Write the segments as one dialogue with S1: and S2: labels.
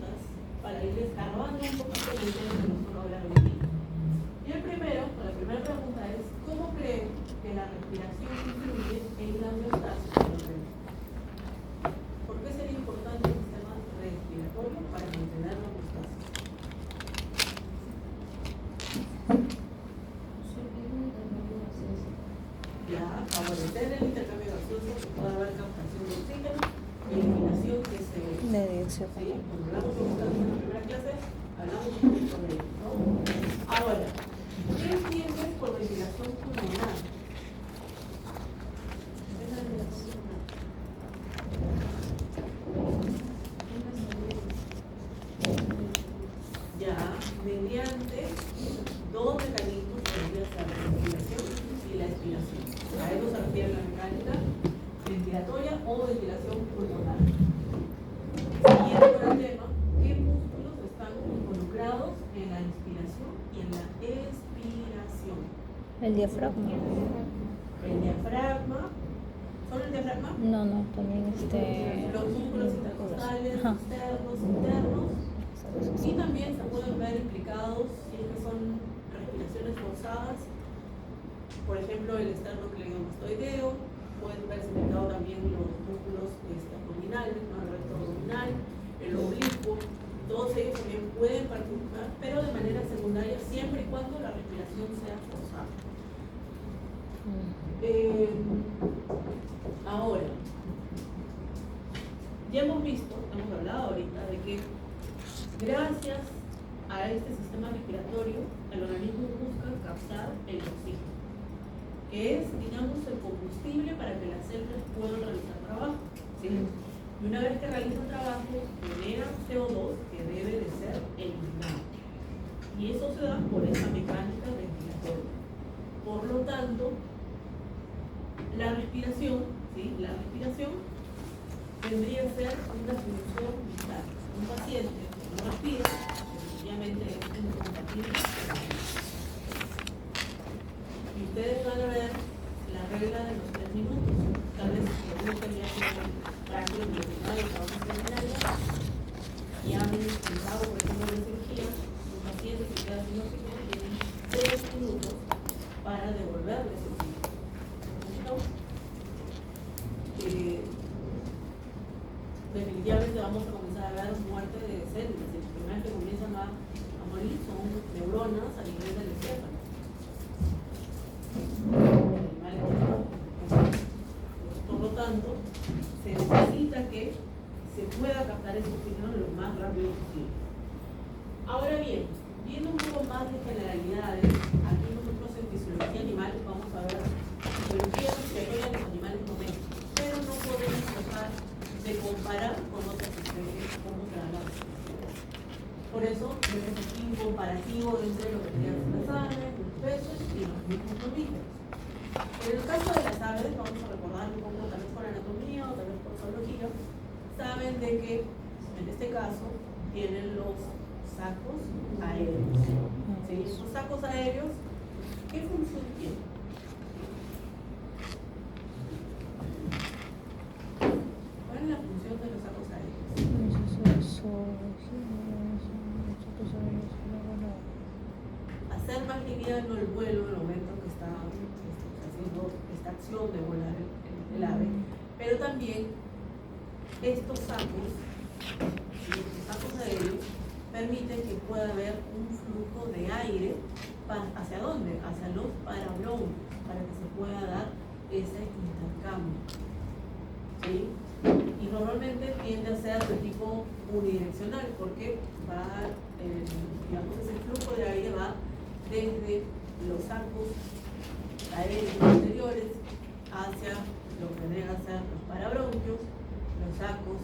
S1: preguntas para irles armando un poquito el tema que nos van a hablar hoy día. Y la primera pregunta es, ¿cómo creen que la respiración influye en la homeostasis del organismo? ¿Por qué sería importante el sistema respiratorio para mantener la homeostasis? Ya, favorecer el intercambio gaseoso, que pueda haber captación de oxígeno, eliminación de CO2.
S2: De dióxido.
S1: Sí, cuando hablamos de homeostasis en la primera clase, hablamos un poquito de ello, ¿no? Ahora, ¿qué entiendes por ventilación pulmonar? ¿Qué es la ventilación pulmonar? Ya, mediante dos mecanismos que vendrían a ser la respiración y la expiración. A eso se refiere la mecánica ventilatoria o ventilación pulmonar. Siguiendo con el tema, ¿qué músculos están involucrados en la inspiración y en la expiración?
S2: El diafragma.
S1: El diafragma. ¿Solo el diafragma?
S2: No, también
S1: Los músculos intercostales,
S2: Ajá.
S1: externos, internos. Y también se pueden ver implicados si es que son respiraciones forzadas, por ejemplo el esternocleidomastoideo, pueden verse implicados también los músculos abdominales, ¿no? El recto abdominal, el oblicuo, todos ellos también pueden participar, pero de manera secundaria, siempre y cuando la respiración sea forzada. Ahora, ya hemos hablado ahorita de que gracias a este sistema respiratorio, el organismo busca captar el oxígeno, que es, digamos, el combustible para que las células puedan realizar trabajo, ¿sí? Y una vez que realizan trabajo, generan CO2 que debe de ser eliminado. Y eso se da por esa mecánica ventilatoria. Por lo tanto, la respiración, ¿sí? La respiración tendría que ser una función vital. Un paciente no respira, sencillamente es incompatible. Y ustedes van a ver la regla de los 3 minutos. Tal vez algunos tenían práctica profesional o trabajo seminario y han pensado, por ejemplo, en cirugía, un paciente que queda sin oxígeno tiene 3 minutos para devolverle ese oxígeno. Definitivamente vamos a comenzar a ver muerte de células. Las primeras que comienzan a morir son neuronas a nivel del encéfalo. Por lo tanto, se necesita que se pueda captar ese oxígeno lo más rápido posible. Ahora bien, viendo un poco más de generalidades, aquí nosotros en fisiología animal vamos a ver biología respiratoria de los animales domésticos, pero no podemos dejar de comparar con otras especies como se da la respiración. Por eso vemos aquí un comparativo entre lo que serían las aves, los peces y los mismos mamíferos. En el caso de las aves, vamos a recordar un poco tal vez por anatomía o tal vez por zoología, saben de que en este caso tienen los sacos aéreos. ¿Sí? Estos sacos aéreos, ¿qué función tienen? ¿Cuál es la función de los sacos aéreos? Hacer más liviano el vuelo en el momento que está haciendo esta acción de volar el ave, pero también estos sacos aéreos permiten que pueda haber un flujo de aire ¿hacia dónde? Hacia los parabronquios, para que se pueda dar ese intercambio. ¿Sí? Y normalmente tiende a ser de tipo unidireccional, porque va, digamos, ese flujo de aire va desde los sacos aéreos anteriores hacia lo que deben ser los parabronquios, los sacos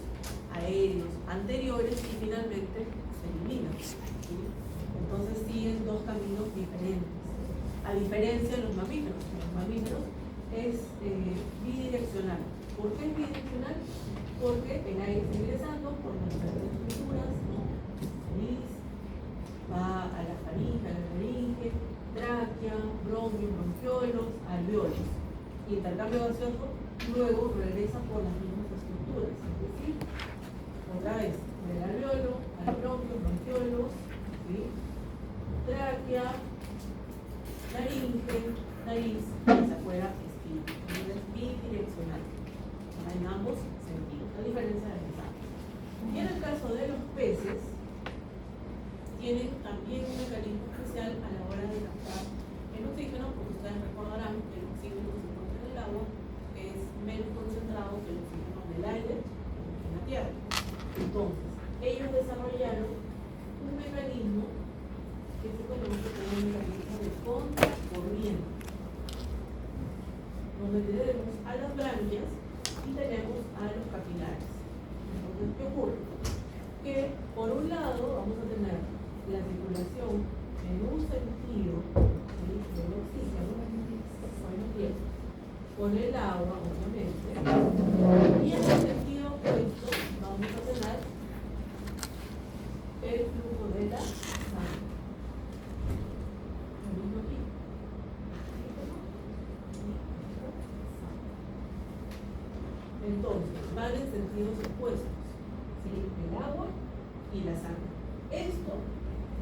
S1: aéreos anteriores y finalmente se eliminan. ¿Sí? Entonces siguen dos caminos diferentes. A diferencia de los mamíferos. Los mamíferos es bidireccional. ¿Por qué es bidireccional? Porque el aire está ingresando por las diferentes estructuras, ¿no? Nariz, va a la faringe, tráquea, bronquios, bronquiolos, alveolos. Intercambio gaseoso, luego regresa por las mismas estructuras. Es decir, otra vez, del alveolo al ¿sí? Tráquea, laringe, nariz, y hacia afuera espina. Entonces es bidireccional. En ambos sentidos. La diferencia de la Y en el caso de los peces, tienen también un mecanismo especial a la hora de captar el oxígeno, porque ustedes recordarán que el oxígeno que se encuentra en el agua es menos concentrado que el oxígeno del aire en la tierra. Entonces, ellos desarrollaron un mecanismo que se conoce como un mecanismo de contracorriente, donde tenemos a las branquias y tenemos a los capilares. Entonces, ¿qué ocurre? Que por un lado vamos a tener la circulación en un sentido, ¿sí?, del oxígeno, con el agua, obviamente, y en el sentido opuesto vamos a tener el flujo de la sangre. Lo mismo aquí. Entonces, van en sentidos opuestos, ¿sí?, el agua y la sangre. Esto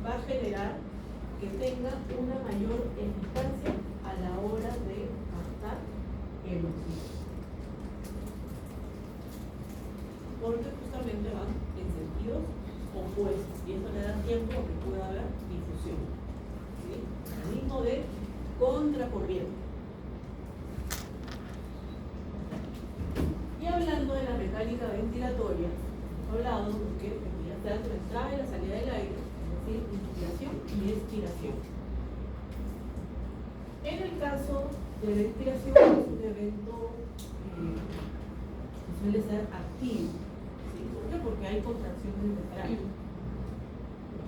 S1: va a generar que tenga una mayor eficacia a la hora de captar el oxígeno, porque justamente van en sentidos opuestos y eso le da tiempo a que pueda haber difusión, ¿sí? Mecanismo de contracorriente. Y hablando de la mecánica ventilatoria, hemos hablado de que está entre la entrada y la salida del aire, es decir, inspiración y expiración. En el caso de la expiración es un evento que suele ser activo, ¿sí? ¿Por qué? Porque hay contracciones del diafragma.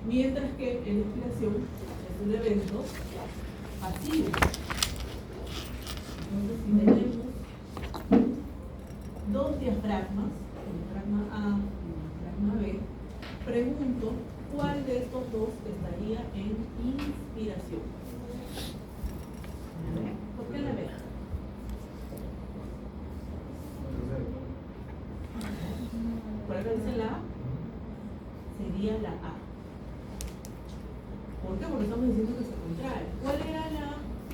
S1: Mientras que en la expiración es un evento pasivo. Entonces, si tenemos dos diafragmas, el diafragma A y el diafragma B, pregunto cuál de estos dos estaría en inspiración. ¿Por qué la B? Por acá dice la A, sería la A. ¿Por qué? Porque estamos diciendo que se contrae. ¿Cuál era la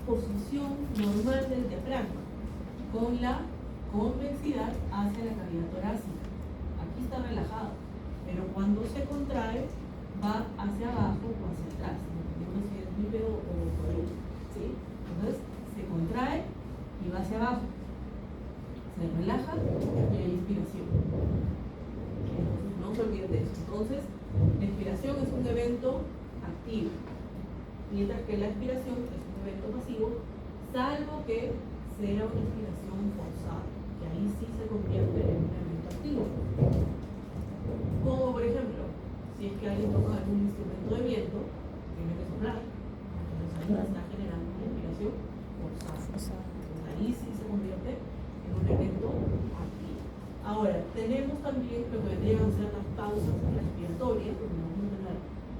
S1: posición normal del diafragma? Con la convexidad hacia la cavidad torácica. Aquí está relajado, pero cuando se contrae va hacia abajo o hacia atrás, dependiendo si es bípedo o cuadrúpedo, ¿sí? Entonces se contrae y va hacia abajo, se relaja y hay inspiración. Entonces no se olviden de eso. Entonces la inspiración es un evento activo, mientras que la expiración es un evento pasivo, salvo que sea una inspiración forzada, que ahí sí se convierte en un evento activo. Como por ejemplo, si es que alguien toca algún instrumento de viento, tiene que soplar. Entonces ahí está generando una inspiración forzada. Entonces ahí sí se convierte en un evento activo. Ahora, tenemos también lo que vendrían a ser las pausas respiratorias, donde vamos a tener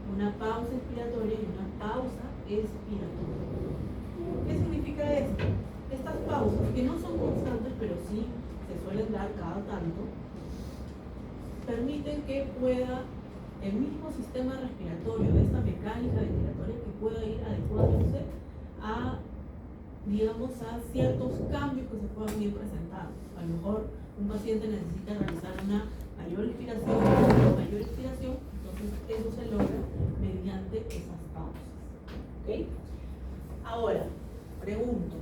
S1: una pausa inspiratoria y una pausa expiratoria. ¿Qué significa esto? Estas pausas, que no son constantes, pero sí se suelen dar cada tanto, permiten que pueda el mismo sistema respiratorio de esta mecánica ventilatoria que pueda ir adecuándose a, digamos, a ciertos cambios que se puedan ir presentando. A lo mejor un paciente necesita realizar una mayor inspiración, una mayor expiración, entonces eso se logra mediante esas pausas. ¿Ok? Ahora, pregunto,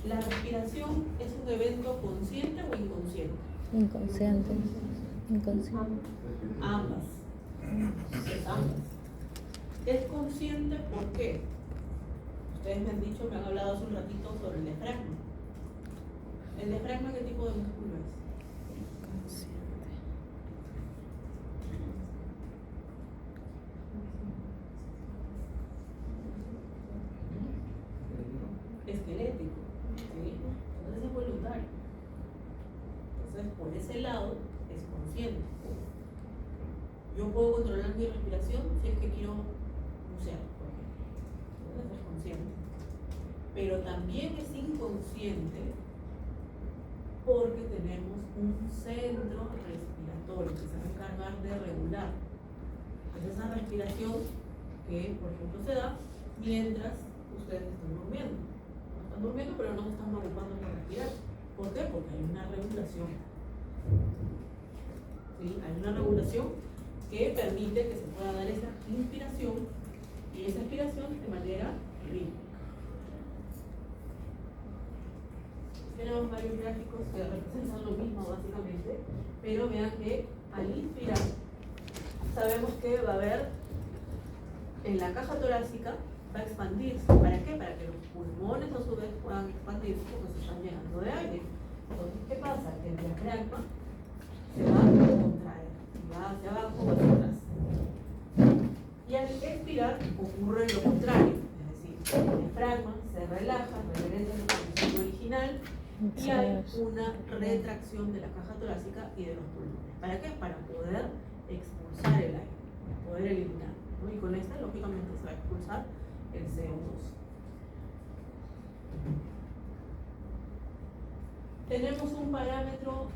S1: ¿la respiración es un evento consciente o inconsciente?
S2: Inconsciente. Inconsciente.
S1: Ambas. Es ambas. Es consciente, ¿por qué? Ustedes me han dicho, me han hablado hace un ratito sobre el diafragma. ¿El diafragma qué tipo de músculo es? Esquelético, ¿sí? Entonces es voluntario. Entonces, por ese lado, es consciente. Yo puedo controlar mi respiración si es que quiero bucear, por ejemplo. Entonces es consciente. Pero también es inconsciente porque tenemos un centro respiratorio que se va a encargar de regular. Es esa respiración que, por ejemplo, se da mientras ustedes están durmiendo. No están durmiendo, pero no se están preocupando por respirar. ¿Por qué? Porque hay una regulación. ¿Sí? Hay una regulación que permite que se pueda dar esa inspiración y esa expiración de manera rítmica. Tenemos varios gráficos que representan lo mismo básicamente, pero vean que al inspirar sabemos que va a haber en la caja torácica, va a expandirse. ¿Para qué? Para que los pulmones a su vez puedan expandirse porque se están llenando de aire. Entonces, ¿qué pasa? Que el diafragma se va a contraer, va hacia abajo o hacia atrás. Y al expirar ocurre lo contrario, es decir, el diafragma se relaja, regresa a su posición original y hay una retracción de la caja torácica y de los pulmones. ¿Para qué? Para poder expulsar el aire, poder eliminar, ¿no? Y con esta, lógicamente, se va a expulsar el CO2. Tenemos un parámetro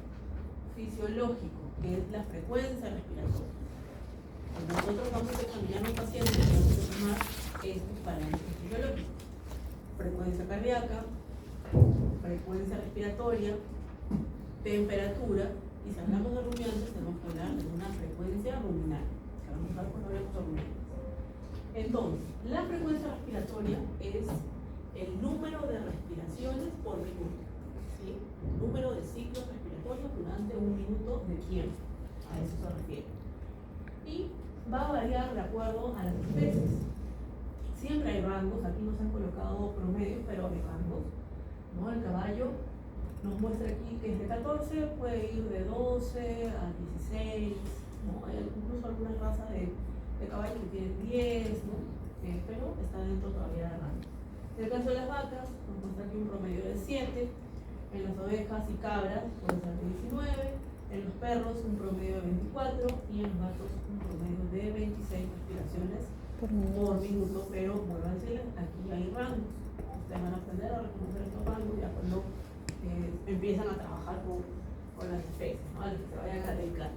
S1: fisiológico, que es la frecuencia respiratoria. Cuando nosotros vamos a examinar a un paciente, tenemos que tomar estos parámetros fisiológicos: frecuencia cardíaca, frecuencia respiratoria, temperatura, y si hablamos de rumiantes tenemos que hablar de una frecuencia ruminal, que vamos a dar cuando hablemos de rumiantes. Entonces, la frecuencia respiratoria es el número de respiraciones por minuto, ¿sí? Número de ciclos respiratorios durante un minuto de tiempo, a eso se refiere. Y va a variar de acuerdo a las especies. Siempre hay rangos, aquí nos han colocado promedios, pero hay rangos, ¿no? El caballo nos muestra aquí que es de 14, puede ir de 12 a 16, ¿no? Hay incluso algunas razas de caballos que tienen 10, ¿no? Pero está dentro todavía de rango. En el caso de las vacas, nos muestra aquí un promedio de 7, en las ovejas y cabras puede ser de 19, en los perros un promedio de 24 y en los gatos un promedio de 26 respiraciones por minuto, pero vuelvo a decirles, aquí hay rangos. Ustedes van a aprender a reconocer estos rangos ya cuando empiezan a trabajar con las especies, ¿no? A las que se vayan a dedicar.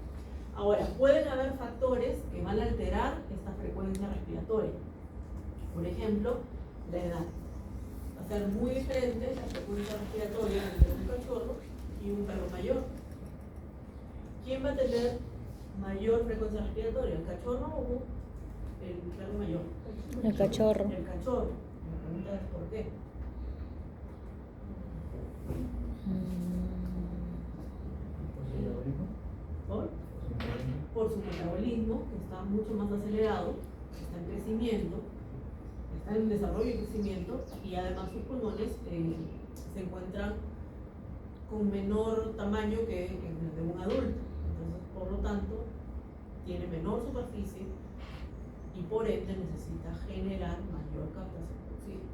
S1: Ahora, pueden haber factores que van a alterar esta frecuencia respiratoria. Por ejemplo, la edad. Va a ser muy diferente la frecuencia respiratoria entre un cachorro y un perro mayor. ¿Quién va a tener mayor frecuencia respiratoria? ¿El cachorro o el perro mayor?
S2: El cachorro.
S1: El cachorro. La pregunta es ¿por qué? Por su metabolismo, que está mucho más acelerado, está en crecimiento, está en desarrollo y crecimiento, y además sus pulmones se encuentran con menor tamaño que el de un adulto. Entonces, por lo tanto, tiene menor superficie y por ende necesita generar mayor captación de oxígeno,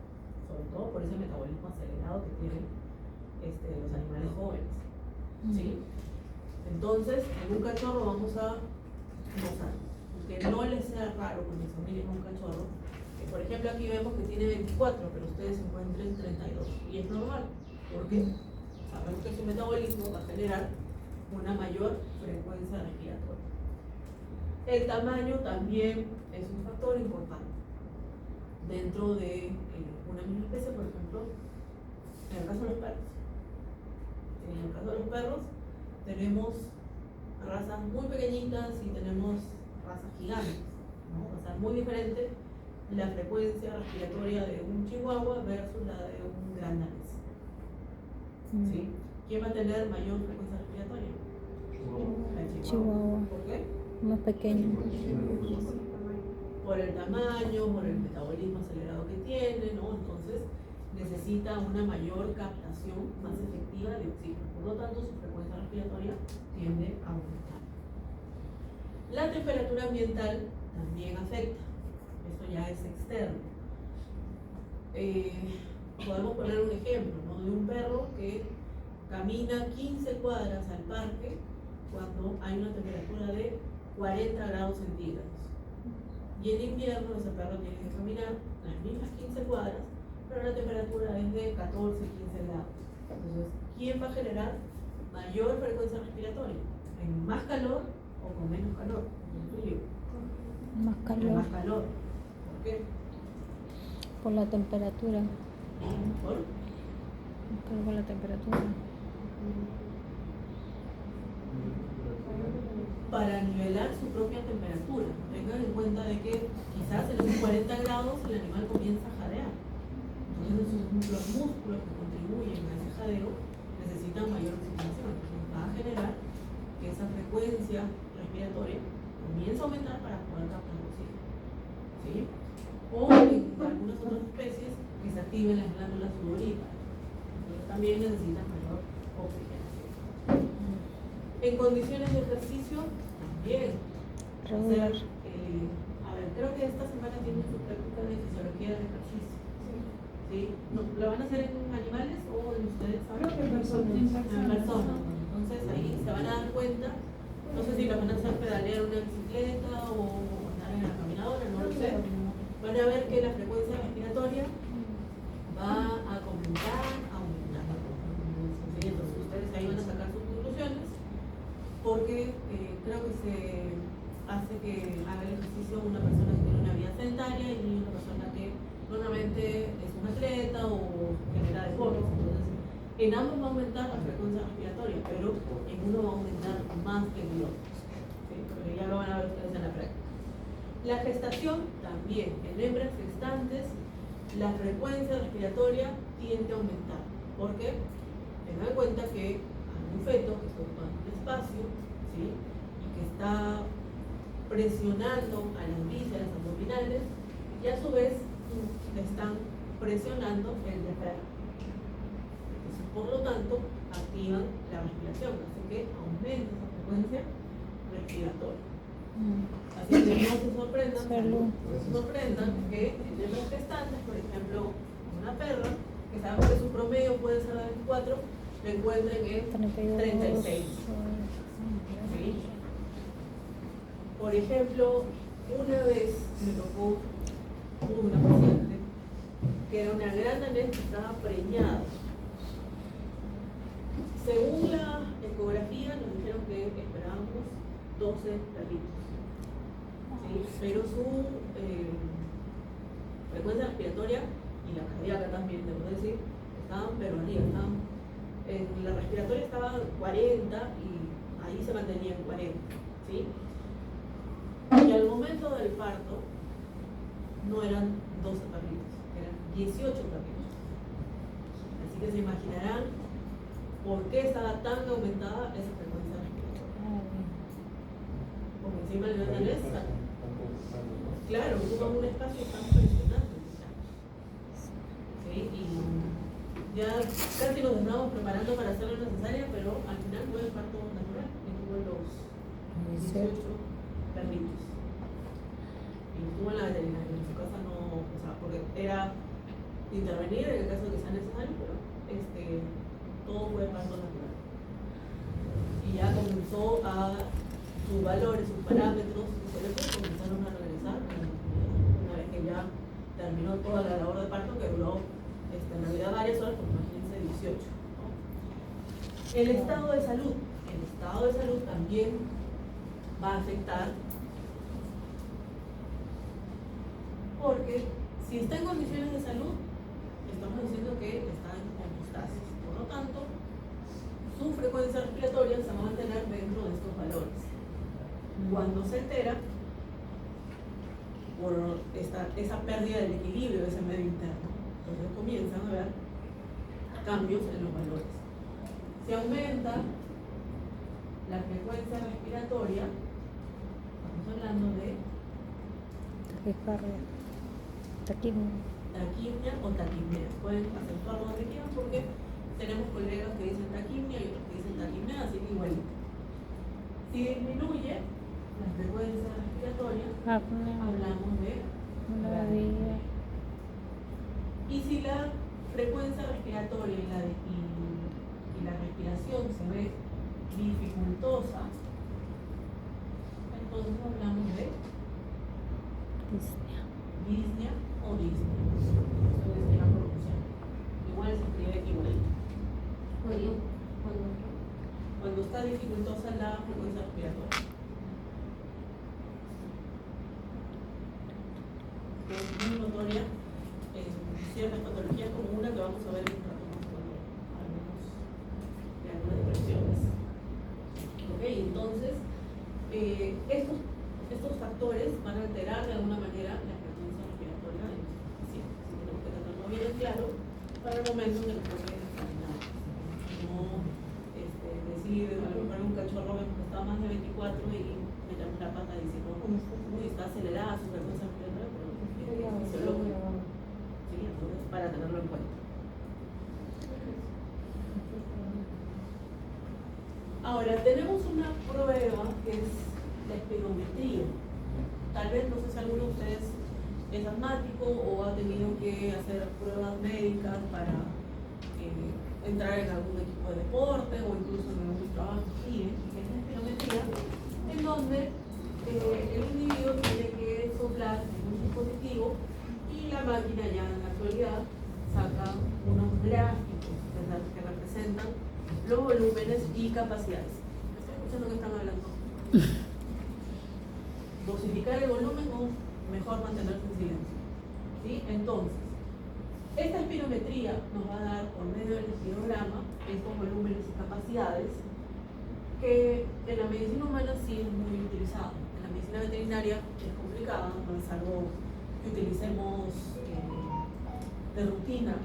S1: sobre todo por ese metabolismo acelerado que tienen los animales jóvenes, ¿sí? Entonces, en un cachorro vamos a notar que no les sea raro cuando se miren a un cachorro, que por ejemplo aquí vemos que tiene 24, pero ustedes se encuentren 32, y es normal, porque sabemos que su metabolismo va a generar una mayor frecuencia respiratoria. El tamaño también es un factor importante dentro de una misma especie. Por ejemplo, en el caso de los perros. En el caso de los perros tenemos razas muy pequeñitas y tenemos razas gigantes, ¿no? O sea, muy diferente la frecuencia respiratoria de un chihuahua versus la de un gran danés. ¿Sí? ¿Quién va a tener mayor frecuencia respiratoria? La
S2: Chihuahua.
S1: ¿Por qué?
S2: Más pequeño.
S1: Por el tamaño, por el metabolismo acelerado que tiene, ¿no? Entonces necesita una mayor captación más efectiva de oxígeno. Por lo tanto, su frecuencia respiratoria tiende a aumentar. La temperatura ambiental también afecta. Esto ya es externo. Podemos poner un ejemplo, ¿no? De un perro que camina 15 cuadras al parque cuando hay una temperatura de 40 grados centígrados. Y en invierno ese perro tiene que caminar las mismas 15 cuadras, pero la temperatura es de 14, 15 grados. Entonces, ¿quién va a generar mayor frecuencia respiratoria? ¿En más calor o con menos calor? ¿En frío?
S2: Más calor.
S1: Más calor. ¿Por qué?
S2: Por la temperatura.
S1: ¿Por?
S2: Creo por la temperatura.
S1: Para nivelar su propia temperatura. Tengan en cuenta de que quizás en los 40 grados el animal comienza a jadear. Entonces los músculos que contribuyen a ese jadeo necesitan mayor oxigenación. Entonces va a generar que esa frecuencia respiratoria comienza a aumentar para poder captar oxígeno. ¿Sí? O en algunas otras especies que se activen las glándulas sudoríparas. Entonces también necesitan mayor oxigenación. En condiciones de ejercicio, también
S2: Regular.
S1: a ver, creo que esta semana tienen su práctica de fisiología del ejercicio. ¿Sí? ¿No, ¿la van a hacer en animales o en ustedes?
S3: Creo que en personas.
S1: En personas. Entonces ahí se van a dar cuenta, no sé si las van a hacer pedalear una bicicleta o andar en la caminadora, no lo sé. Van a ver que la frecuencia respiratoria va a comenzar a aumentar. Entonces ustedes ahí van a sacar sus conclusiones, porque creo que se hace que haga el ejercicio una persona que tiene una vida sedentaria y una persona que normalmente es un atleta o genera deportes. Entonces, en ambos va a aumentar la frecuencia respiratoria, pero en uno va a aumentar más que en el otro. ¿Sí? Porque ya lo van a ver ustedes en la práctica. La gestación también. En hembras gestantes, la frecuencia respiratoria tiende a aumentar. ¿Por qué? Tengan en cuenta que hay un feto que está ocupando un espacio, ¿sí? Y que está presionando a las vísceras abdominales y a su vez están presionando el diafragma. Entonces, por lo tanto, activan la respiración, así que aumenta esa frecuencia respiratoria. Así que no se sorprendan, que en hembras gestantes, por ejemplo, una perra, que sabemos que su promedio puede ser de 24, lo encuentren en 36. ¿Sí? Por ejemplo, una vez me tocó una paciente que era una gran danés que estaba preñada. Según la ecografía nos dijeron que esperábamos 12 perritos. ¿Sí? Pero su frecuencia respiratoria y la cardíaca también, debo decir, estaban pero arriba, en la respiratoria estaba 40 y ahí se mantenía en 40. ¿Sí? Y al momento del parto no eran 12 perritos, eran 18 perritos. Así que se imaginarán por qué estaba tan aumentada esa frecuencia respiratoria. Porque encima el danés, claro, ocupan un espacio tan impresionante. ¿Sí? Y ya casi nos estábamos preparando para hacer lo necesario, pero al final fue el parto natural y tuvo los 18 perritos. Y estuvo en la veterinaria, en su casa no, o sea, porque era intervenir en el caso de que sea necesario, pero todo fue parto natural. Y ya comenzó a sus valores, sus parámetros fisiológicos comenzaron a regresar a la normalidad. Una vez que ya terminó toda la labor de parto, que duró en realidad varias horas, porque imagínense 18. ¿No? El estado de salud. El estado de salud también va a afectar, porque si está en condiciones de salud, estamos diciendo que está en homeostasis. Por lo tanto, su frecuencia respiratoria se va a mantener dentro de estos valores. Cuando se altera por esa pérdida del equilibrio de ese medio interno, entonces comienzan a haber cambios en los valores. Se aumenta la frecuencia respiratoria, estamos hablando de taquimia o taquimia. Pueden acentuarlo donde quieran porque tenemos colegas que dicen taquimia y otros que dicen taquimia, así que igual. Si disminuye la frecuencia respiratoria, hablamos de bradicardia. Y si la frecuencia respiratoria y la respiración se ve dificultosa, entonces hablamos de disnea o disnea. Eso es la pronunciación. Igual se escribe igualito. Cuando está dificultosa la frecuencia respiratoria. que es muy notoria en ciertas patologías como una que vamos a ver en un rato más cuando hablemos de algunas depresiones. ¿Ok? Entonces, estos factores van a alterar de alguna manera la frecuencia respiratoria de nuestros pacientes. Así que tenemos que tenerlo bien en claro para el momento en que nos toque examinar. No decir, a lo mejor un cachorro vemos que está más de 24 y metemos la pata diciendo, uy, está acelerada su frecuencia respiratoria, pero es fisiológico. Sí, entonces, para tenerlo en cuenta. Ahora, tenemos una prueba que es la espirometría. Tal vez, no sé si alguno de ustedes es asmático o ha tenido que hacer pruebas médicas para entrar en algún equipo de deporte o incluso en algún trabajo. Y es la espirometría en donde el individuo tiene que soplar en un dispositivo y la máquina ya en la actualidad saca unos gráficos que representan los volúmenes y capacidades. ¿Están escuchando qué están hablando? Dosificar el volumen o mejor mantenerse en silencio. ¿Sí? Entonces, esta espirometría nos va a dar por medio del espirograma estos volúmenes y capacidades que en la medicina humana sí es muy utilizado. En la medicina veterinaria es complicada, no es algo que utilicemos de rutina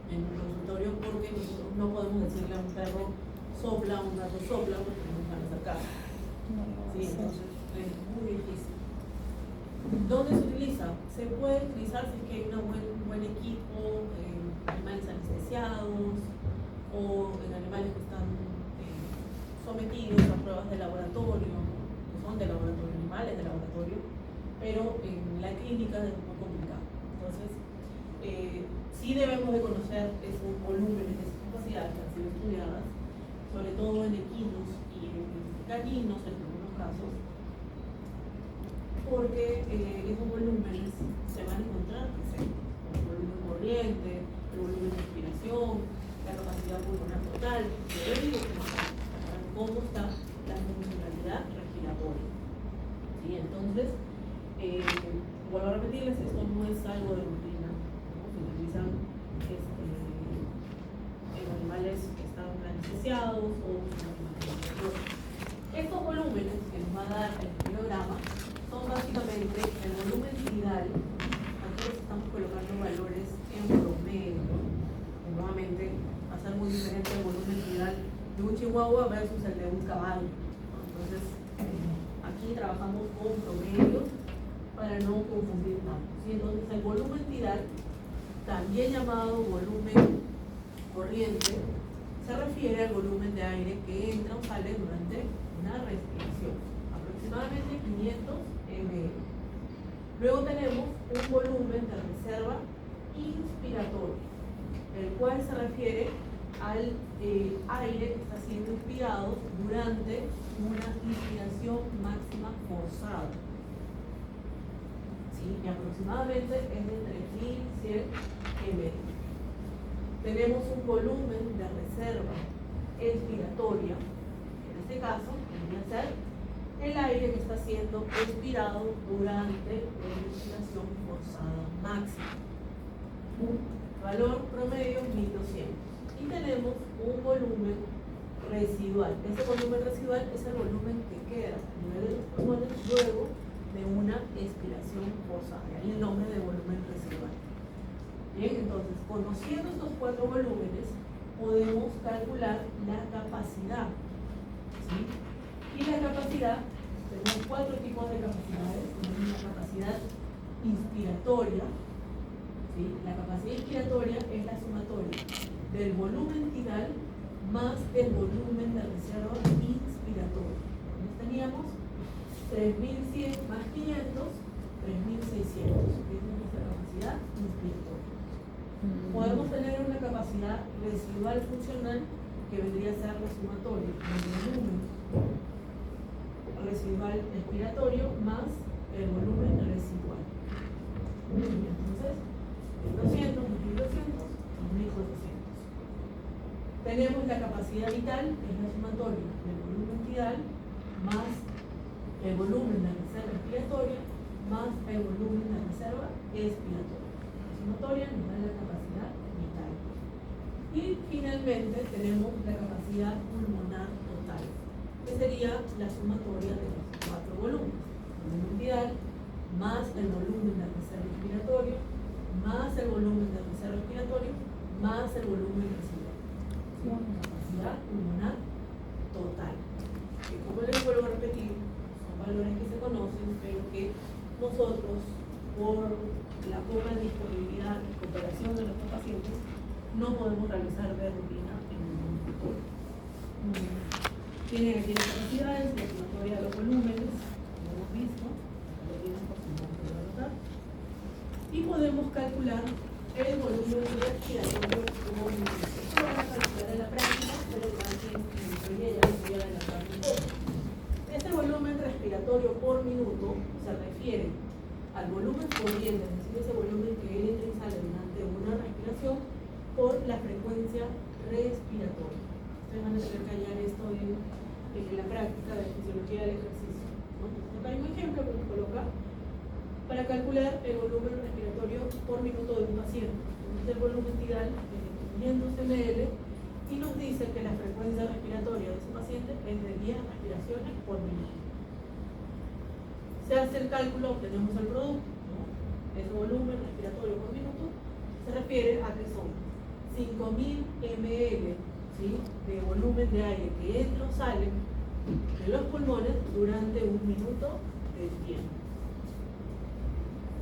S1: en un consultorio porque nosotros no podemos decirle a un perro sopla, a un gato sopla porque nos van a hacer caso. Sí, entonces es muy difícil. ¿Dónde se utiliza? Se puede utilizar si es que hay un buen equipo en animales anestesiados o en animales que están sometidos a pruebas de laboratorio, que son de laboratorio, animales de laboratorio, pero en la clínica es muy complicado. Entonces, sí debemos de conocer esos volúmenes, esas capacidades que han sido estudiadas, sobre todo en equinos y en caninos en algunos casos, porque esos volúmenes se van a encontrar presentes, el volumen corriente, el volumen de respiración, la capacidad pulmonar total, yo digo que para cómo está la funcionalidad respiratoria. ¿Sí? Entonces, vuelvo a repetirles, esto no es algo de rutina, ¿no? Se utilizan en animales que están anestesiados o en animales. Estos volúmenes que nos va a dar el espirograma son básicamente el volumen tidal. Aquí les estamos colocando valores en promedio, que nuevamente va a ser muy diferente el volumen tidal de un chihuahua versus el de un caballo. Entonces, aquí trabajamos con promedios para no confundir tanto. ¿Sí? Entonces, el volumen tidal, también llamado volumen corriente, se refiere al volumen de aire que entra o sale durante una respiración, aproximadamente 500 ml. Luego tenemos un volumen de reserva inspiratorio, el cual se refiere al aire que está siendo inspirado durante una inspiración máxima forzada. ¿Sí? Y aproximadamente es de 3100 ml. Tenemos un volumen de reserva expiratoria, en este caso debería ser el aire que está siendo expirado durante una inspiración forzada máxima. Valor promedio 1200. Y tenemos un volumen residual. Este volumen residual es el volumen que queda a nivel de los pulmones luego de una expiración forzada. Ahí el nombre de volumen residual. Bien, entonces, conociendo estos cuatro volúmenes, podemos calcular la capacidad. ¿Sí? Y la capacidad, tenemos cuatro tipos de capacidades. Tenemos una capacidad inspiratoria. ¿Sí? La capacidad inspiratoria es la sumatoria del volumen tidal más el volumen de reserva inspiratoria. Entonces teníamos 3100 más 500, 3600. Es nuestra capacidad inspiratoria. Podemos tener una capacidad residual funcional que vendría a ser la sumatoria del volumen residual expiratorio más el volumen residual. Entonces, 1200, 1200, 2400. Tenemos la capacidad vital, que es la sumatoria del volumen tidal más el volumen de reserva expiratoria más el volumen de reserva expiratoria. La sumatoria nos da la capacidad vital. Y finalmente tenemos la capacidad pulmonar total, que sería la sumatoria de los 4 volúmenes. El volumen vital más el volumen del tercer respiratorio, más el volumen del tercer respiratorio, más el volumen residual. Capacidad pulmonar total. Que como les vuelvo a repetir, son valores que se conocen, pero que nosotros, por la poca disponibilidad y cooperación de nuestros pacientes, no podemos realizar de rutina en el consultorio. Tienen aquí las capacidades, la sumatoria de los volúmenes, como hemos visto, lo tienen por si no lo pueden anotar, y podemos calcular el volumen respiratorio como minuto. Esto lo van a calcular en la práctica, pero también en la teoría ya les voy a adelantar un poco. Este volumen respiratorio por minuto se refiere al volumen corriente, es decir, ese volumen que entra y sale durante una respiración por la frecuencia respiratoria. Ustedes van a tener que hallar esto en la práctica de fisiología del ejercicio, ¿no? Entonces, acá hay un ejemplo que nos coloca para calcular el volumen respiratorio por minuto de un paciente. Entonces, el volumen tidal es de 500 ml y nos dice que la frecuencia respiratoria de ese paciente es de 10 respiraciones por minuto. Se hace el cálculo, obtenemos el producto, ¿no? Ese volumen respiratorio por minuto se refiere a que son 5000 ml, ¿sí?, de volumen de aire que entra o sale de los pulmones durante un minuto de tiempo.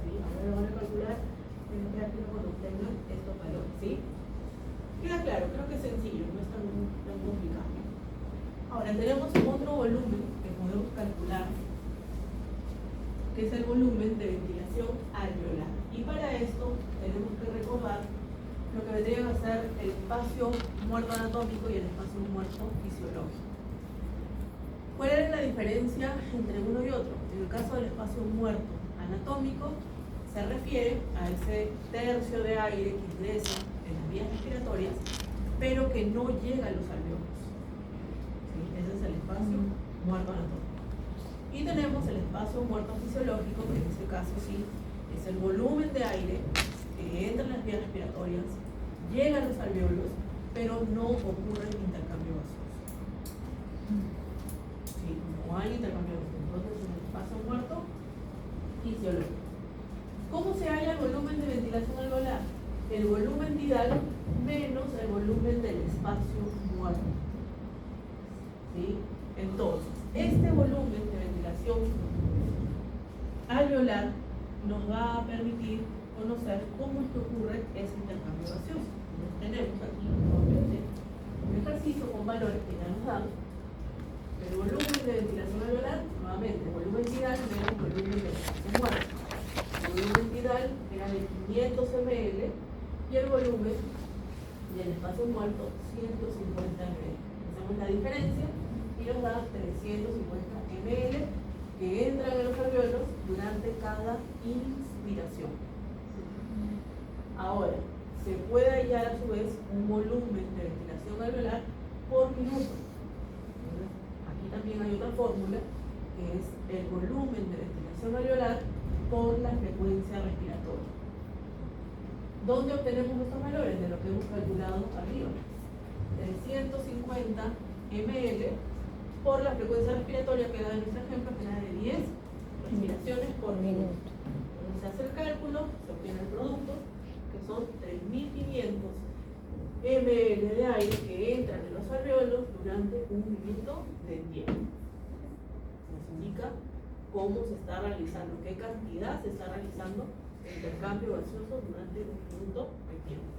S1: ¿Sí? Ahora lo van a calcular en la práctica cuando obtengan estos valores, ¿sí? Queda claro, creo que es sencillo, no es tan complicado. Ahora tenemos otro volumen que podemos calcular, que es el volumen de ventilación alveolar. Y para esto tenemos que recordar lo que vendría a ser el espacio muerto anatómico y el espacio muerto fisiológico. ¿Cuál es la diferencia entre uno y otro? En el caso del espacio muerto anatómico, se refiere a ese tercio de aire que ingresa en las vías respiratorias, pero que no llega a los alveolos. ¿Sí? Ese es el espacio muerto anatómico. Y tenemos el espacio muerto fisiológico, que en este caso sí es el volumen de aire que entra en las vías respiratorias, llega a los alveolos, pero no ocurre el intercambio gaseoso. Sí, no hay intercambio gaseoso. Entonces es el espacio muerto fisiológico. ¿Cómo se halla el volumen de ventilación alveolar? El volumen tidal menos el volumen del espacio muerto. ¿Sí? Entonces, este volumen de ventilación alveolar nos va a permitir conocer cómo es que ocurre ese intercambio gaseoso. Entonces, tenemos aquí nuevamente un ejercicio con valores que ya nos dan. El volumen de ventilación alveolar, nuevamente, volumen tidal menos volumen del espacio muerto. El volumen tidal era de 500 ml y el volumen del espacio muerto 150 ml. Hacemos la diferencia y nos da 350 ml que entran en los alveolos durante cada inspiración. Ahora, se puede hallar a su vez un volumen de ventilación alveolar por minuto. Entonces, aquí también hay otra fórmula que es el volumen de ventilación alveolar por la frecuencia respiratoria. ¿Dónde obtenemos estos valores? De lo que hemos calculado arriba. 350 ml por la frecuencia respiratoria que da en nuestro ejemplo, que era de 10 respiraciones por minuto. Entonces se hace el cálculo, se obtiene el producto, que son 3.500 ml de aire que entran en los alveolos durante un minuto de tiempo. Nos indica cómo se está realizando, qué cantidad se está realizando el intercambio gaseoso durante un minuto de tiempo.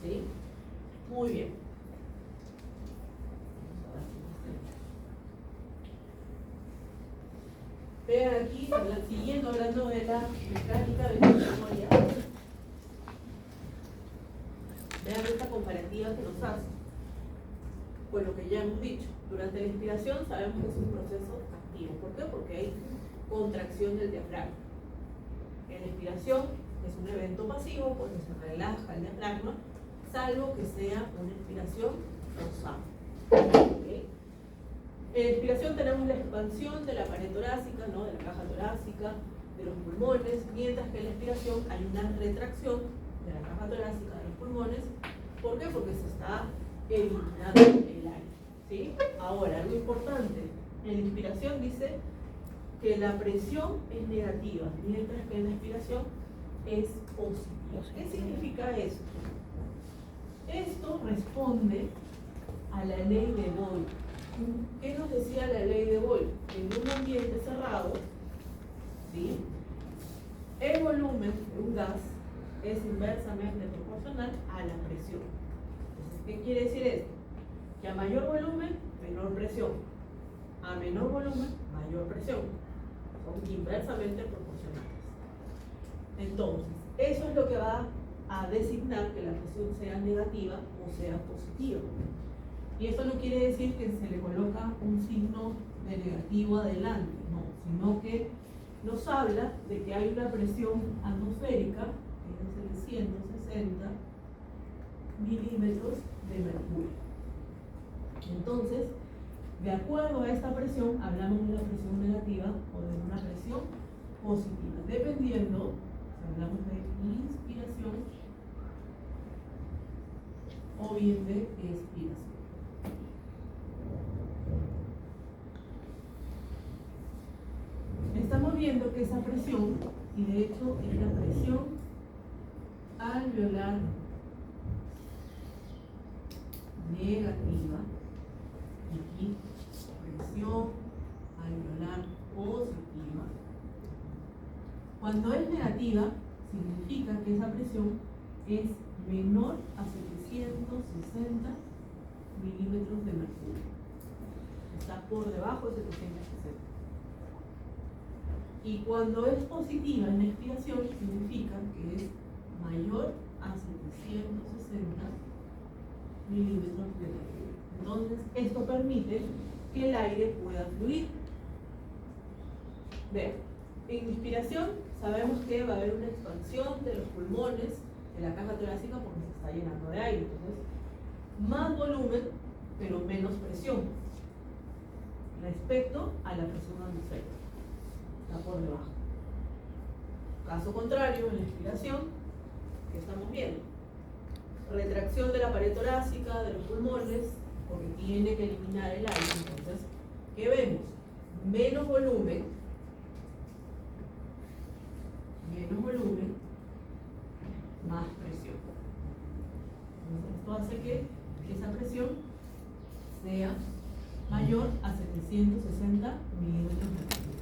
S1: ¿Sí? Muy bien. Vean aquí, siguiendo hablando de la mecánica ventilatoria, vean esta comparativa que nos hace con lo que ya hemos dicho. Durante la inspiración sabemos que es un proceso activo. ¿Por qué? Porque hay contracción del diafragma. En la inspiración es un evento pasivo porque se relaja el diafragma, salvo que sea una inspiración forzada. ¿Okay? En la inspiración tenemos la expansión de la pared torácica, ¿no?, de la caja torácica, de los pulmones, mientras que en la expiración hay una retracción de la caja torácica de los pulmones. ¿Por qué? Porque se está eliminando el aire, ¿sí? Ahora, algo importante, en la inspiración dice que la presión es negativa, mientras que en la expiración es positiva. ¿Qué significa esto? Esto responde a la ley de Boyle. ¿Qué nos decía la ley de Boyle? En un ambiente cerrado, ¿sí?, el volumen de un gas es inversamente proporcional a la presión. Entonces, ¿qué quiere decir esto? Que a mayor volumen, menor presión. A menor volumen, mayor presión. Son inversamente proporcionales. Entonces, eso es lo que va a designar que la presión sea negativa o sea positiva. Y esto no quiere decir que se le coloca un signo de negativo adelante, no, sino que nos habla de que hay una presión atmosférica, que es de 160 milímetros de mercurio. Entonces, de acuerdo a esta presión, hablamos de una presión negativa o de una presión positiva, dependiendo si hablamos de inspiración o bien de expiración. Estamos viendo que esa presión, y de hecho es la presión alveolar negativa, y aquí presión alveolar positiva. Cuando es negativa, significa que esa presión es menor a 760 milímetros de mercurio. Está por debajo de 760. Y cuando es positiva en la expiración, significa que es mayor a 760 milímetros de mercurio. Entonces, esto permite que el aire pueda fluir. Vean, en inspiración sabemos que va a haber una expansión de los pulmones, de la caja torácica, porque se está llenando de aire. Entonces, más volumen, pero menos presión respecto a la presión atmosférica. Está por debajo. Caso contrario, en la expiración, ¿qué estamos viendo? Retracción de la pared torácica, de los pulmones, porque tiene que eliminar el aire. Entonces, ¿qué vemos? Menos volumen, más presión. Entonces, esto hace que esa presión sea mayor a 760 milímetros de mercurio.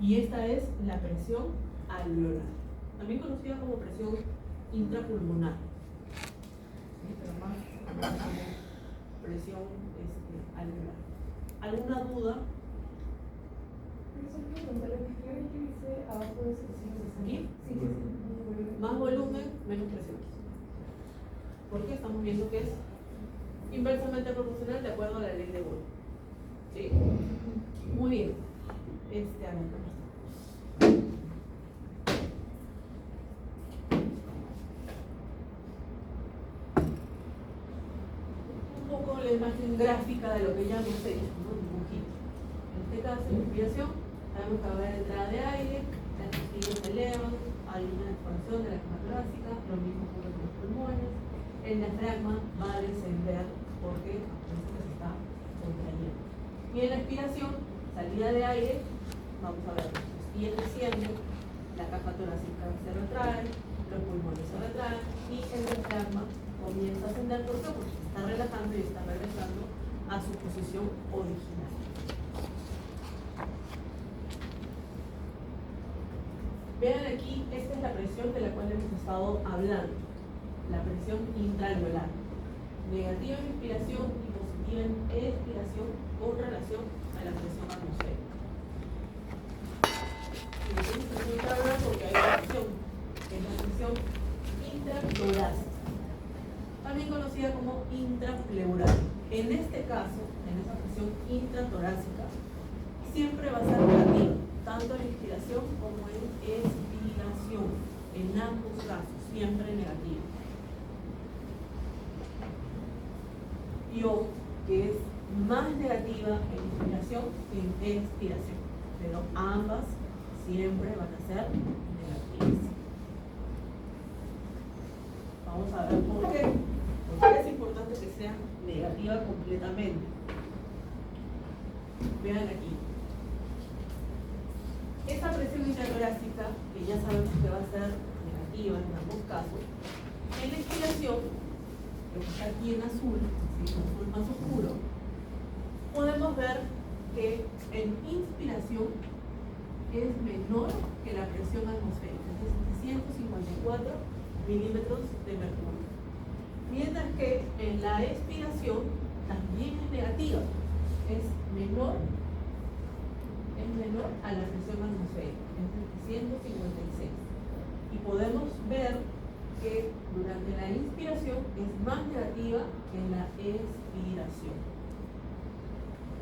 S1: Y esta es la presión alveolar, también conocida como presión intrapulmonar, ¿sí? Pero más como presión alveolar. ¿Alguna duda? ¿Aquí? Más volumen, menos presión. Porque estamos viendo que es inversamente proporcional de acuerdo a la ley de Boyle. ¿Sí? Muy bien. Un poco la imagen gráfica de lo que ya hemos hecho, ¿no? Un dibujito. En este caso, en inspiración, sabemos que va a haber entrada de aire, las costillas se elevan, hay una expansión de la caja torácica, lo mismo ocurre con los pulmones. El diafragma va a descender porque se está contrayendo. Y en la expiración, salida de aire, vamos a ver, las costillas descienden, la caja torácica se retrae, los pulmones se retraen y el diafragma comienza a ascender. ¿Por qué? Porque se está relajando y está regresando a su posición original. Vean aquí, esta es la presión de la cual hemos estado hablando, la presión intraalveolar. Negativa en inspiración y positiva en expiración con relación a la presión atmosférica. Y decimos presión intraalveolar porque hay una presión, que es la presión intratorácica, también conocida como intrapleural. En este caso, en esa presión intratorácica, siempre va a ser negativa, tanto en inspiración como en expiración. En ambos casos, siempre negativa. Y ojo, que es más negativa en inspiración que en expiración, pero ambas siempre van a ser negativas. Vamos a ver por qué. ¿Por qué es importante que sea negativa completamente? Vean aquí. Esa presión intratorácica, que ya sabemos que va a ser negativa en ambos casos, en la inspiración, lo que está aquí en azul, ¿sí? En azul más oscuro, podemos ver que en inspiración es menor que la presión atmosférica, es 754 milímetros de mercurio. Mientras que en la expiración también es negativa, es menor a la presión atmosférica, es de 156. Y podemos ver que durante la inspiración es más negativa que en la expiración.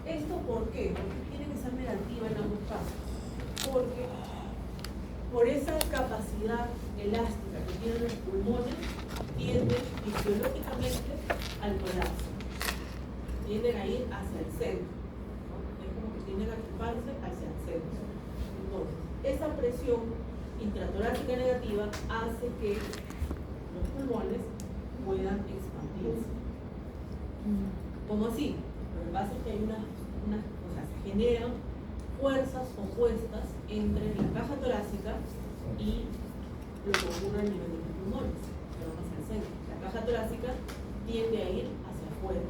S1: ¿Esto por qué? Porque tiene que ser negativa en ambos casos. Porque por esa capacidad elástica que tienen los pulmones, tienden fisiológicamente al colapso. Tienden a ir hacia el centro, ¿no? Es como que tienden a chuparse hacia el centro. Entonces, esa presión intratorácica negativa hace que los pulmones puedan expandirse. ¿Cómo así? Lo que pasa es que hay o sea, se generan fuerzas opuestas entre la caja torácica y lo que ocurre a nivel de los pulmones, que van hacia el centro. La caja torácica tiende a ir hacia afuera.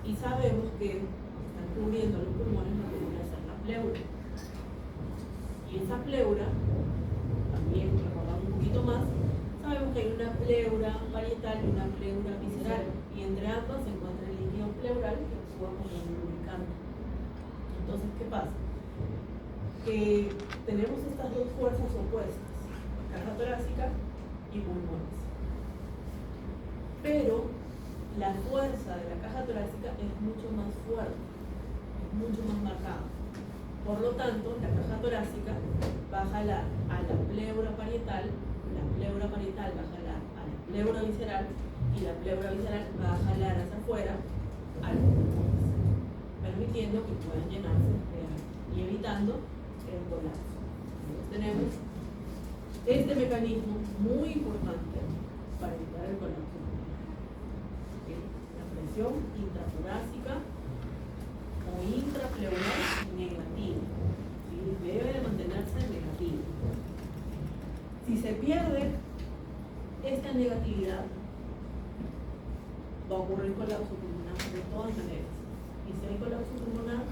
S1: Y sabemos que están cubriendo los pulmones lo que viene a ser la pleura. Y esa pleura, también recordamos un poquito más, sabemos que hay una pleura parietal y una pleura visceral, y entre ambas se encuentra el líquido pleural que actúa como un lubricante. Entonces, ¿qué pasa? Que tenemos estas dos fuerzas opuestas, caja torácica y pulmones. Pero la fuerza de la caja torácica es mucho más fuerte, es mucho más marcada. Por lo tanto, la caja torácica va a jalar a la pleura parietal, la pleura parietal va a jalar a la pleura visceral, y la pleura visceral va a jalar hacia afuera a los pulmones, permitiendo que puedan llenarse de aire y evitando el colapso. Entonces tenemos este mecanismo muy importante para evitar el colapso. La presión intratorácica o intrapleural negativa, ¿sí? Debe de mantenerse negativa. Si se pierde esta negatividad, va a ocurrir colapso pulmonar de todas maneras. Y si hay colapso pulmonar,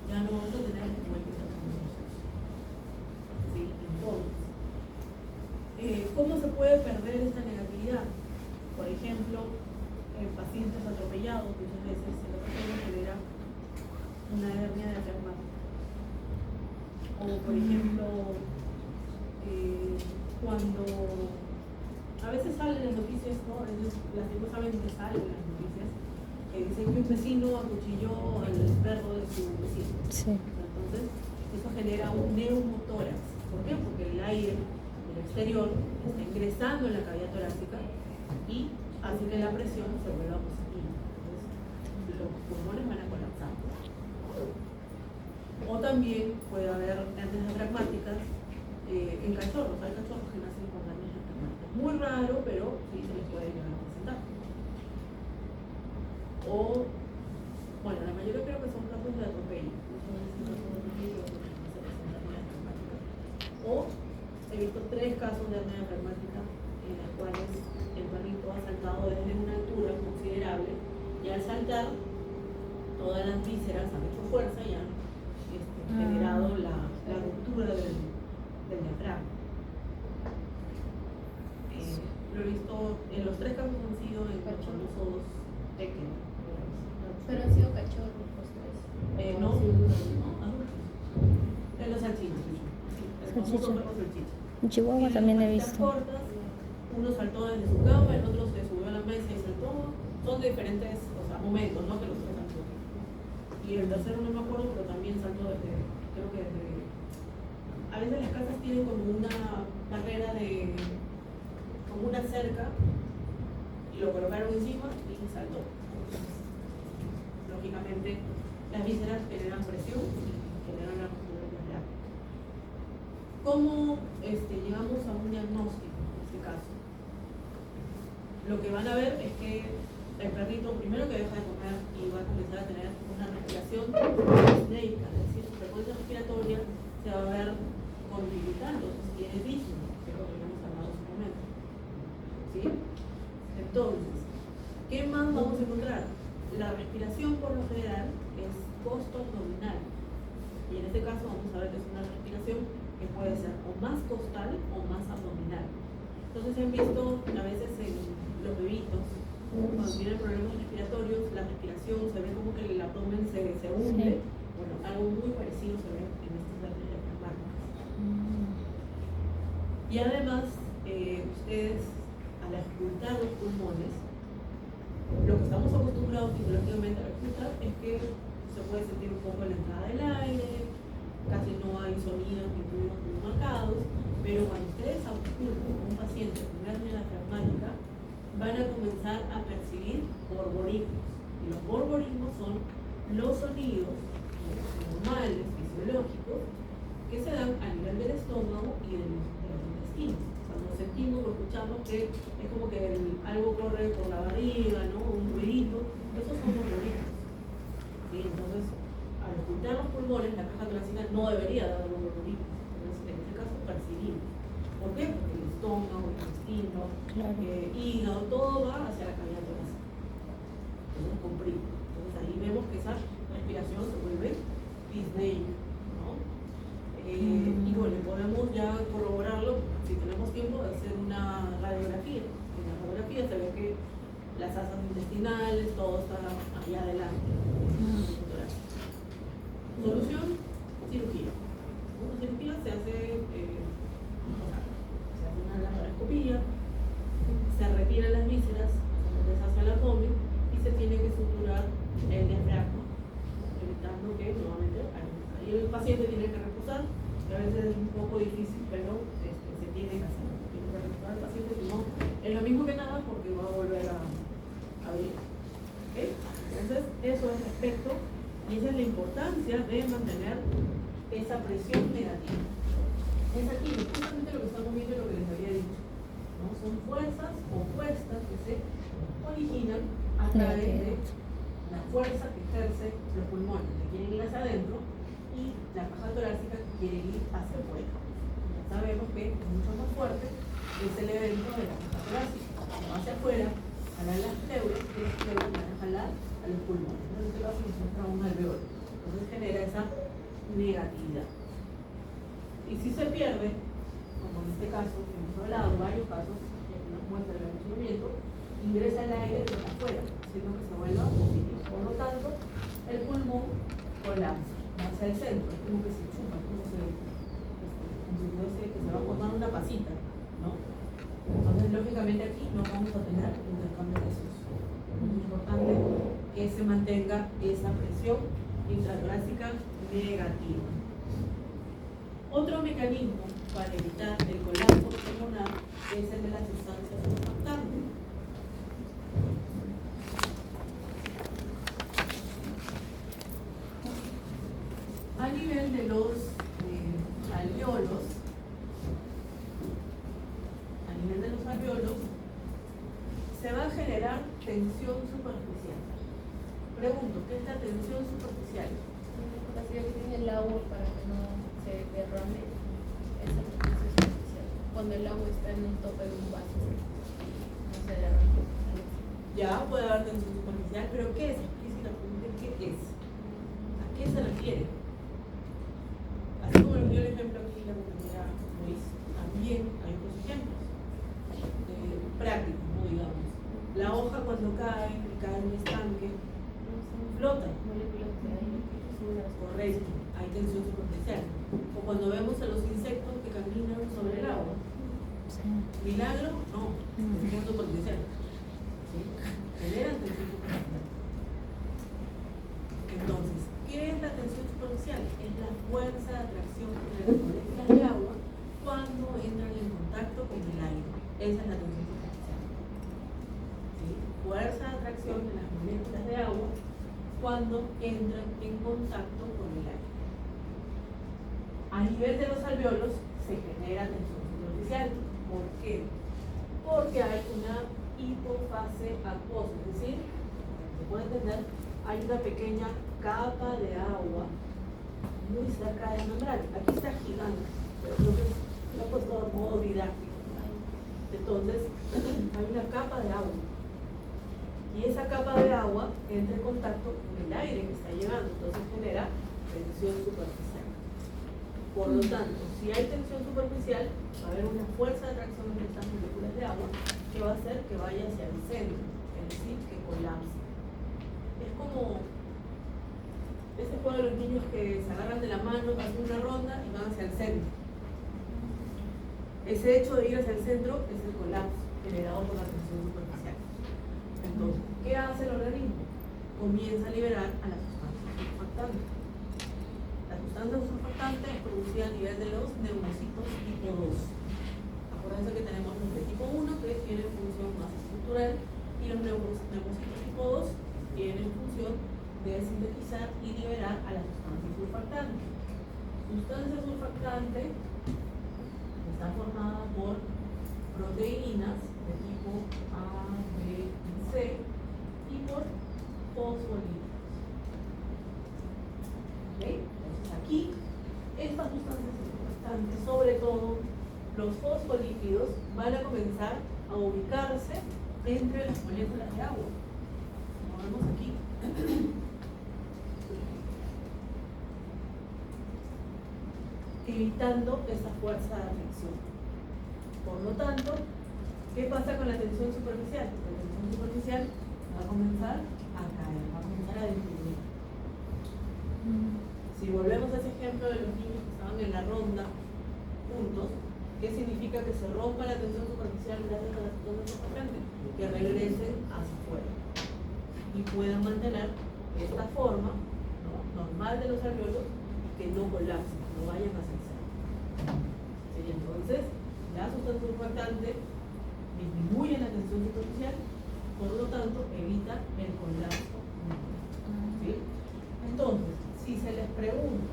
S1: ya no vamos a tener como hay que estar con nosotros. ¿Sí? Entonces, ¿cómo se puede perder esta negatividad? Por ejemplo, pacientes atropellados, muchas veces se les genera una hernia diafragmática. O por ejemplo, cuando a veces salen las noticias, ¿no? Lastimosamente salen las noticias que dicen que un vecino acuchilló al perro de su vecino.
S2: Sí.
S1: Entonces, eso genera un neumotórax. ¿Por qué? Porque el aire del exterior está ingresando en la cavidad torácica y hace que la presión se vuelva positiva. Entonces, los pulmones van a colapsar. O también puede haber hernias diafragmáticas en cachorros. Hay cachorros que nacen con hernias diafragmáticas. Muy raro, pero sí se les puede llegar a presentar. O, bueno, la mayoría creo que son casos de atropello. O he visto 3 casos de hernia diafragmática en las cuales el perrito ha saltado desde una altura considerable y al saltar todas las vísceras han hecho fuerza y han generado la ruptura del diafragma. Lo he visto, en los 3 casos han sido en los famosos pequeños.
S3: Pero han sido cachorros los 3.
S1: No, adultos. En los salchichas. El famoso perro salchicha.
S2: En Chihuahua también he visto.
S1: Cortas, uno saltó desde su cama, el otro se subió a la mesa y saltó. Son de diferentes momentos, ¿no? Que los 3 saltó. Y el tercero no me acuerdo, pero también saltó desde, creo que desde... A veces las casas tienen como una barrera como una cerca lo colocaron encima y saltó. Lógicamente, las vísceras generan presión y generan la ruptura del diafragma. ¿Cómo llegamos a un diagnóstico en este caso? Lo que van a ver es que el perrito primero que deja de comer y va a comenzar a tener una respiración disneica, es decir, su frecuencia respiratoria se va a ver contributando, si tiene disney, que es lo que habíamos hablado hace un momento. ¿Sí? Entonces, ¿qué más vamos a encontrar? La respiración por lo general es costo-abdominal. Y en este caso vamos a ver que es una respiración que puede ser o más costal o más abdominal. Entonces han visto a veces en los bebitos, cuando tienen problemas respiratorios, la respiración se ve como que el abdomen se hunde.
S2: Sí.
S1: Bueno, algo muy parecido se ve en estas hernias diafragmáticas. Y además, ustedes al auscultar los pulmones, lo que estamos acostumbrados fisiológicamente a auscultar es que se puede sentir un poco la entrada del aire, casi no hay sonidos ni ruidos muy marcados, pero cuando ustedes auscultan a un paciente con hernia diafragmática, van a comenzar a percibir borborismos. Y los borborismos son los sonidos normales, fisiológicos, que se dan a nivel del estómago y de los intestinos. Cuando sentimos o escuchamos que es como que algo corre por la barriga, ¿no? Un ruidito, esos son borborismos. ¿Sí? Entonces, al ocultar los pulmones, la caja torácica no debería dar los borborismos. Entonces, en este caso, percibimos. ¿Por qué? Porque el estómago, el intestino, hígado, todo va hacia la cavidad torácica. Entonces, comprime. Entonces, ahí vemos que esa respiración se vuelve disneica, ¿no? Y bueno, podemos ya corroborarlo, si tenemos tiempo, de hacer una radiografía. En la radiografía se ve que las asas intestinales, todo está allá adelante. Solución, cirugía. Una cirugía se hace una laparoscopía, se retiran las vísceras, se deshace el abdomen y se tiene que suturar el diafragma, evitando que nuevamente ahí el paciente tiene que reposar, que a veces es un poco difícil, pero se tiene que hacer. Tiene que reposar el paciente, si no, es lo mismo que nada porque va a volver a abrir. ¿Okay? Entonces, eso es respecto, y esa es la importancia de mantener esa presión negativa. Es aquí justamente lo que estamos viendo y lo que les había dicho, ¿no? Son fuerzas opuestas que se originan a través de la fuerza que ejerce los pulmones, que quieren ir hacia adentro, y la caja torácica que quiere ir hacia afuera. Ya sabemos que es mucho más fuerte es el evento de la caja torácica, que va hacia afuera, jalar las pleuras, y las pleuras van a jalar a los pulmones. En este caso nos muestra un alveolo. Entonces genera esa negatividad. Y si se pierde, como en este caso, que hemos hablado, varios casos, que nos muestra el funcionamiento, ingresa el aire por afuera, haciendo que se vuelva positivo. Por lo tanto, el pulmón colapsa hacia el centro, es como que se chupa, como si se va a formar una pasita, ¿no? Entonces, lógicamente aquí no vamos a tener intercambio gaseoso. Es importante que se mantenga esa presión intratorácica negativa. Otro mecanismo para evitar el colapso pulmonar es el de las sustancias surfactantes. A nivel de los alveolos, se va a generar tensión superficial. Pregunto, ¿qué es la tensión superficial?
S3: La capacidad que tiene el agua para que no se derrame, esa es la tensión superficial. Cuando el agua está en el tope de un vaso, no se derrame.
S1: Ya puede haber tensión superficial, pero ¿qué es? Explícitamente, ¿qué es? ¿A qué se refiere? Así como nos dio el ejemplo aquí la compañera Luis, también hay otros ejemplos prácticos, ¿no? Digamos. La hoja cuando cae en un estanque, flota. Correcto, hay tensión superficial. O cuando vemos a los insectos que caminan sobre el agua. Milagro, no, tensión superficial. ¿Sí? Generan tensión superficial. Entonces, ¿qué es la tensión superficial? Es la fuerza de atracción de las moléculas de agua cuando entran en contacto con el aire. Esa es la tensión superficial. ¿Sí? fuerza de atracción de las moléculas de agua cuando entran en contacto con el aire. A nivel de los alvéolos se genera tensión superficial. ¿Por qué? Porque hay una hipofase acuosa, es decir, se puede entender, hay una pequeña capa de agua muy cerca de la membrana. Aquí está gigante, pero creo que lo he puesto de modo didáctico. Entonces, hay una capa de agua. Y esa capa de agua entra en contacto con el aire que está llegando, entonces genera tensión superficial. Por lo tanto, si hay tensión superficial, va a haber una fuerza de atracción entre estas moléculas de agua que va a hacer que vaya hacia el centro, es decir, que colapse. Es como ese juego de los niños que se agarran de la mano, hacen una ronda y van hacia el centro. Ese hecho de ir hacia el centro es el colapso generado por la tensión superficial. Entonces, ¿qué hace el organismo? Comienza a liberar a las sustancias surfactantes. La sustancia surfactante es producida a nivel de los neumocitos tipo 2. Acuérdense que tenemos los de tipo 1 que tienen función más estructural y los neumocitos tipo 2 tienen función de sintetizar y liberar a la sustancia surfactante. Sustancia surfactante está formada por proteínas de tipo A, B y C y por fosfolípidos. ¿Okay? Entonces aquí, estas sustancias surfactantes, sobre todo los fosfolípidos, van a comenzar a ubicarse entre las moléculas de agua. Como vemos aquí. Evitando esta fuerza de atracción. Por lo tanto, ¿qué pasa con la tensión superficial? La tensión superficial va a comenzar a caer, va a comenzar a disminuir. Si volvemos a ese ejemplo de los niños que estaban en la ronda juntos, ¿qué significa que se rompa la tensión superficial gracias a la sustancia surfactante? Que regresen hacia afuera y puedan mantener esta forma, ¿no?, normal de los alvéolos y que no colapsen, no vayan hacia el centro. ¿Sí? Entonces, la sustancia surfactante disminuye la tensión superficial, por lo tanto, evita el colapso. ¿Sí? Entonces, si se les pregunta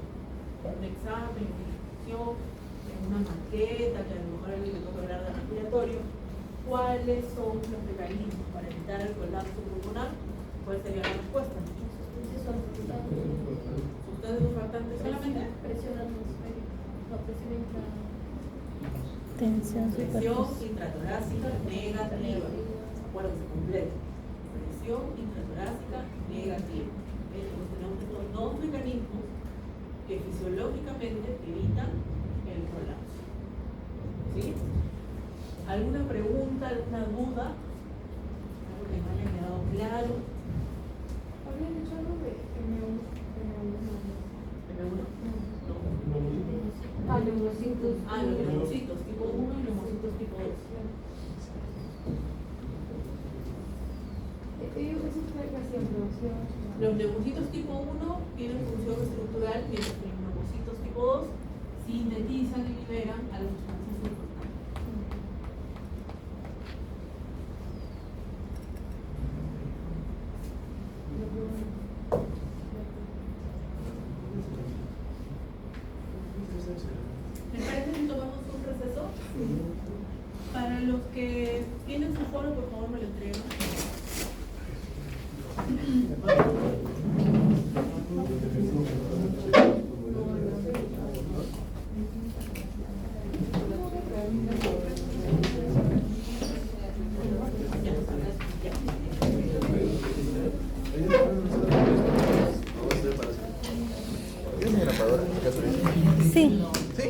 S1: en un examen, en una discusión, en una maqueta, que a lo mejor alguien le toca hablar de respiratorio, ¿cuáles son los mecanismos para evitar el colapso pulmonar? ¿Cuál sería la respuesta? ¿Sustancias surfactantes solamente?
S3: Presión atmosférica, la presión intratorácica.
S2: Tensión
S1: Presión
S2: superficial.
S1: intratorácica negativa. Acuérdense, completo. Presión intratorácica negativa. Entonces tenemos estos dos mecanismos que fisiológicamente evitan el colapso. ¿Sí? ¿Alguna pregunta, alguna duda? ¿Algo que no haya quedado claro?
S3: ¿Habían dicho algo de M1?
S1: ¿M1? No.
S3: Ah, neumocitos.
S1: Ah, los neumocitos tipo 1 y neumocitos tipo 2. Los neumocitos tipo 1 tienen función estructural, mientras que los neumocitos tipo 2 sintetizan y liberan a las sustancias surfactantes. ¿Les parece si tomamos un receso? Para los que tienen su foro, por favor me lo entregan.
S2: Sí.
S4: Sí.